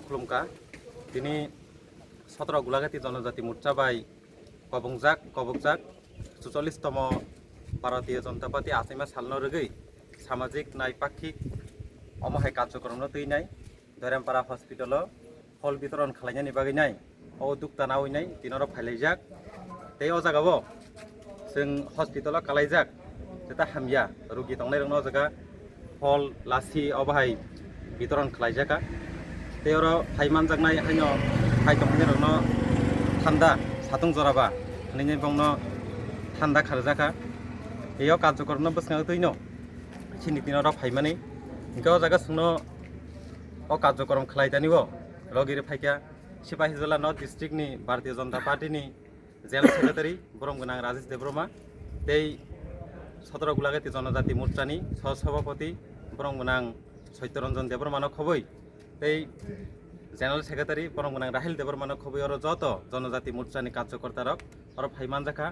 खुलुमका दिनै 17 গোলাঘাটি জনজাতি মোর্চা বাই কবংজাক 44তম ভারতীয় জনতা পার্টি আসামা সালনো রগৈ সামাজিক নাইপাক্ষিক অমহাই কার্যক্রম তৈনাই ধরেমপাড়া হসপিটাল ফল বিতরণ খালাইনাयनि बागै नाय ও দুক্তানা হইনাই দিনর ফাইলাইজাক তে ও জাগাবো जों हस्पिटालाव कालायजाक जेता हामया रुगि थांनाय रंनो जागा फल लासि अबाहाय बितरण खालायजाका तेरो फाइमान जागनाय हायनो फाइतमनि रंनो थान्दा सातुं जराबा नैनि बंनो थान्दा खारजाका एयो कार्यक्रमनो बसङा तैनो सिनि दिनर फाइमानि इनका जागा सुनो ओ कार्यक्रम खालायदानिबो रगिरि फाइका सिपाहिजला नर्थ डिस्ट्रिक्ट नि भारतीय जनता पार्टी नि জেনারেল সেক্রেটারি বরমগোনাং রাজেশ দেববর্মা এই 17 গোলাঘাটি জনজাতি মোর্চানি সহসভাপতি বরমগোনাং সত্যরঞ্জন দেববর্মানো খবৈ এই জেনারেল সেক্রেটারি বরমগোনাং রাহেল দেববর্মানো খবৈ আর যত জনজাতি মোর্চানি কার্যকর্তারক আর ফাইমান জাখা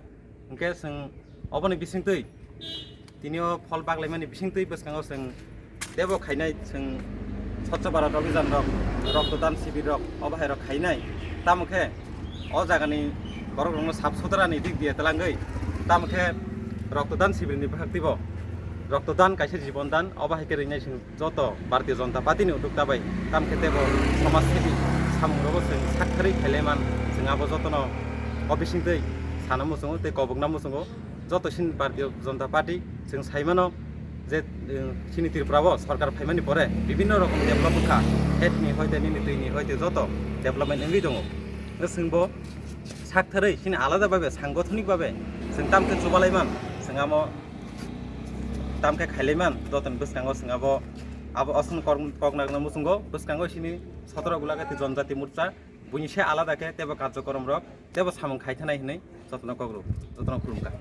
ইনকে जों অবনি বিসিংতৈ তিনিও ফল বাগলাইমানি বিসিংতৈ বসকাङाव जों দেব খাইনাय जों স্বচ্ছ ভারত অভিযান রক্তদান শিবির অবাহায় খাইনাय তামুখে অ জাগানি বরং সাফ সুতরানি দিক দিয়ে তালাঙ্গৈ তামखे রক্তদান শিবিরনি ভাক্তিব রক্তদান কাইসে জীবনদান অবাহিকে রইনাय जों যত भारतीय जनता पार्टी उद्योक्ता बाय तामखे तेब समाजसेबी सामुंगरबो जों साखरै खायलायमान जोंहाबो जतन अबिसिंतै साना मुसुङो ते कबगना मुसुङो जतसिन भारतीय जनता पार्टी जों साइमानो जे सिनि त्रिपुराबो सरकार फाइमानि परे বিভিন্ন রকম ডেভেলপ খা হেডনি হইতে নিনি তৈনি হইতে যত ডেভেলপমেন্ট এঙ্গি दङ जोंबो साक्थारै सिनि आलादाभाबे सांगठनिकभाबे जों तामखे जुबालायमान जोंहाबो तामखे खायलायमान जतन बसकाङाव जोंहाबो आबो असन कगनागना मुसुंगो बसकाङाव सिनि 17 গোলাঘাটি जनजाति मोर्चा बुनिसे आलादाके तेबो कार्यक्रम रक तेबो सामुं खायथानाय हिनै जतन कग्रु जतन खुलुमका